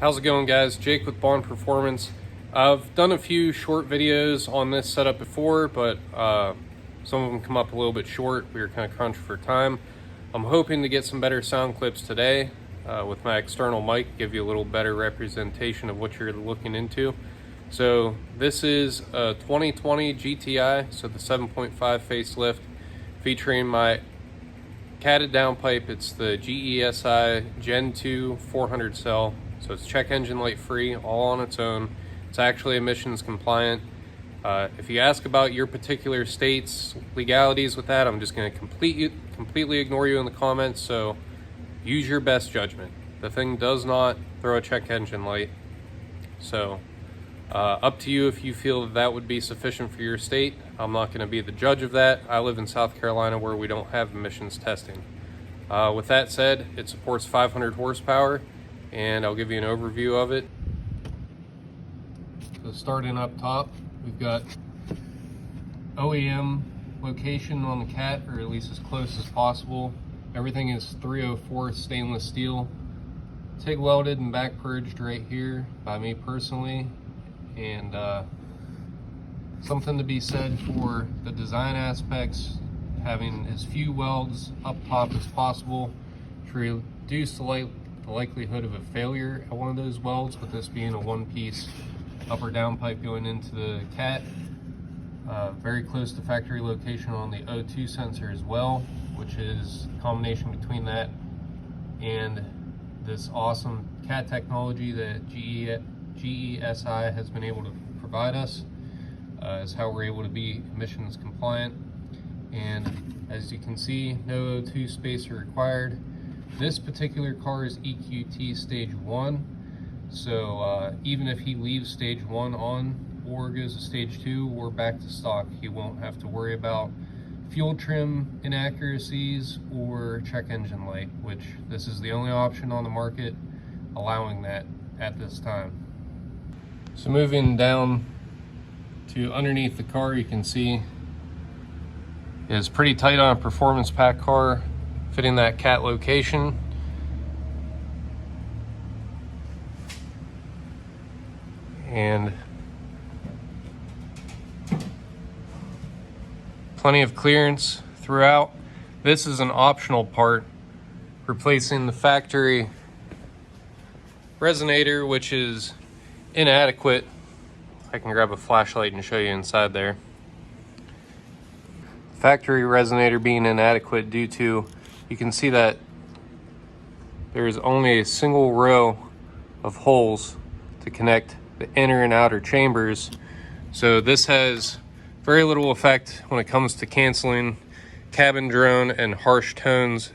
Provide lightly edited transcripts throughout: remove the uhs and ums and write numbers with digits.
How's it going, guys? Jake with Baun Performance. I've done a few short videos on this setup before, but some of them come up a little bit short. We were kind of crunched for time. I'm hoping to get some better sound clips today with my external mic, give you a little better representation of what you're looking into. So this is a 2020 GTI, so the 7.5 facelift, featuring my catted downpipe. It's the GESI Gen 2 400 cell. So it's check engine light free, all on its own. It's actually emissions compliant. If you ask about your particular state's legalities with that, I'm just going to completely ignore you in the comments. So use your best judgment. The thing does not throw a check engine light. So up to you if you feel that would be sufficient for your state. I'm not going to be the judge of that. I live in South Carolina where we don't have emissions testing. With that said, it supports 500 horsepower. And I'll give you an overview of it. So starting up top, we've got OEM location on the cat, or at least as close as possible. Everything is 304 stainless steel, TIG welded and back purged right here by me personally. And something to be said for the design aspects, having as few welds up top as possible to reduce the likelihood of a failure at one of those welds, with this being a one-piece up or down pipe going into the cat. Very close to factory location on the O2 sensor as well, which is a combination between that and this awesome cat technology that GESI has been able to provide us, is how we're able to be emissions compliant. And as you can see, no O2 spacer required. This particular car is EQT stage 1, so even if he leaves stage 1 on or goes to stage 2 or back to stock, he won't have to worry about fuel trim inaccuracies or check engine light, which this is the only option on the market allowing that at this time. So moving down to underneath the car, you can see it's pretty tight on a performance pack car, fitting that cat location. And plenty of clearance throughout. This is an optional part, replacing the factory resonator, which is inadequate. I can grab a flashlight and show you inside there. Factory resonator being inadequate due to, you can see that there is only a single row of holes to connect the inner and outer chambers. So this has very little effect when it comes to canceling cabin drone and harsh tones,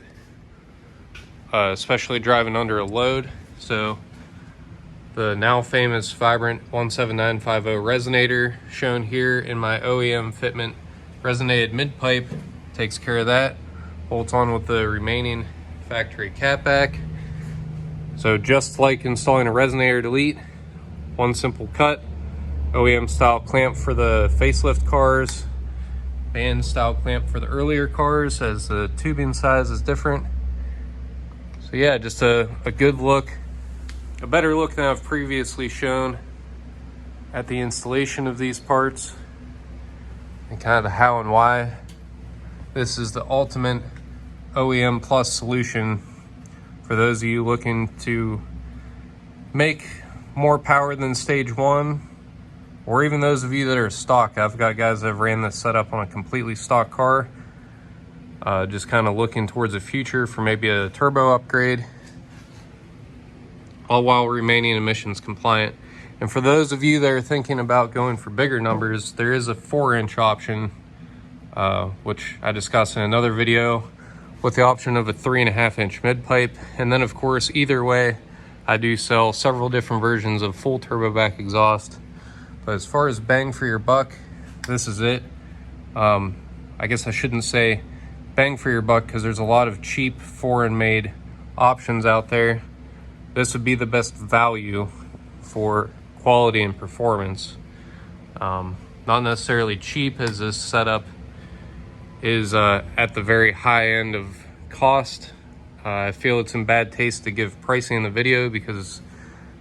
especially driving under a load. So the now famous Vibrant Mk7.5 resonator, shown here in my OEM fitment resonated mid pipe, takes care of that. Bolts on with the remaining factory catback. So just like installing a resonator delete, one simple cut. OEM style clamp for the facelift cars, band style clamp for the earlier cars, as the tubing size is different. So yeah, just a good look, a better look than I've previously shown at the installation of these parts, and kind of the how and why. This is the ultimate OEM Plus solution for those of you looking to make more power than stage 1, or even those of you that are stock. I've got guys that have ran this setup on a completely stock car, just kind of looking towards the future for maybe a turbo upgrade, all while remaining emissions compliant. And for those of you that are thinking about going for bigger numbers, there is a 4-inch option, which I discussed in another video, with the option of a 3.5-inch mid pipe. And then of course, either way, I do sell several different versions of full turbo back exhaust. But as far as bang for your buck, this is it. I guess I shouldn't say bang for your buck, because there's a lot of cheap foreign made options out there. This would be the best value for quality and performance. Not necessarily cheap, as this setup is at the very high end of cost. I feel it's in bad taste to give pricing in the video, because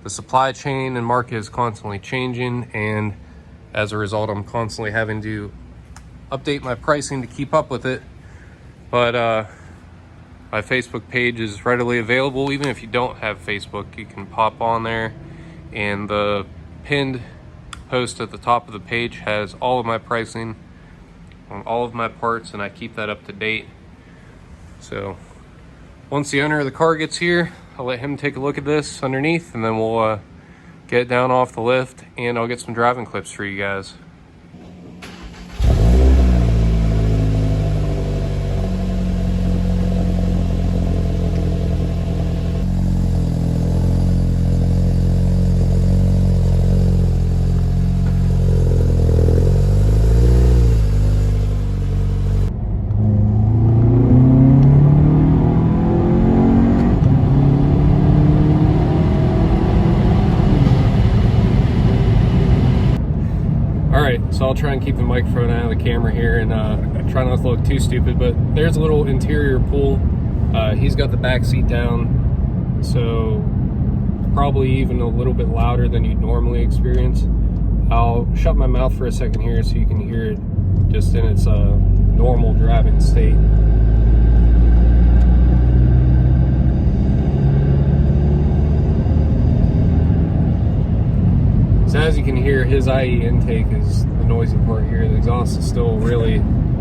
the supply chain and market is constantly changing, and as a result, I'm constantly having to update my pricing to keep up with it. But my Facebook page is readily available. Even if you don't have Facebook, you can pop on there, and the pinned post at the top of the page has all of my pricing on all of my parts, and I keep that up to date. So once the owner of the car gets here, I'll let him take a look at this underneath, and then we'll get it down off the lift, and I'll get some driving clips for you guys. So I'll try and keep the microphone out of the camera here and try not to look too stupid, but there's a little interior pull. He's got the back seat down, so probably even a little bit louder than you'd normally experience. I'll shut my mouth for a second here so you can hear it just in its normal driving state. So as you can hear, his IE intake is the noisy part here. The exhaust is still really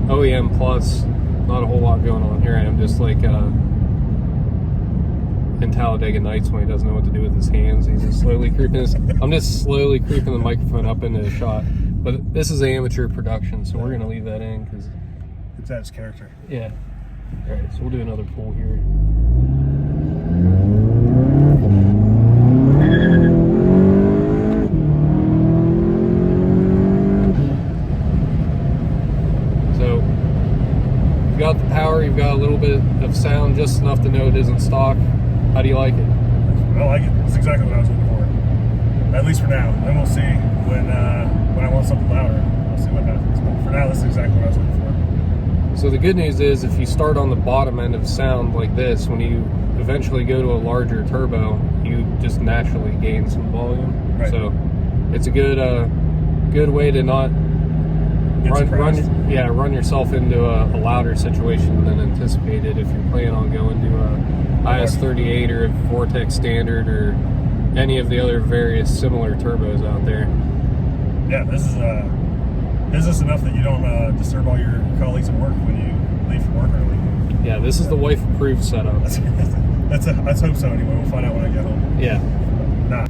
OEM plus. Not a whole lot going on here. I am just like in Talladega Nights when he doesn't know what to do with his hands. He's just slowly creeping his, I'm just slowly creeping the microphone up into the shot. But this is amateur production, so we're gonna leave that in because it's that its character. Yeah. All right, so we'll do another pull here. You've got the power, you've got a little bit of sound, just enough to know it isn't stock. How do you like it? I like it. It's exactly what I was looking for. At least for now. Then we'll see when I want something louder. We'll see what happens. But for now, this is exactly what I was looking for. So the good news is, if you start on the bottom end of sound like this, when you eventually go to a larger turbo, you just naturally gain some volume. Right. So it's a good way to not run yourself into a louder situation than anticipated if you're planning on going to a IS38 or a Vortex Standard or any of the other various similar turbos out there. Yeah, this is business enough that you don't disturb all your colleagues at work when you leave from work early. Yeah, this is the wife-approved setup. Let's hope so anyway. We'll find out when I get home. Yeah. Nah.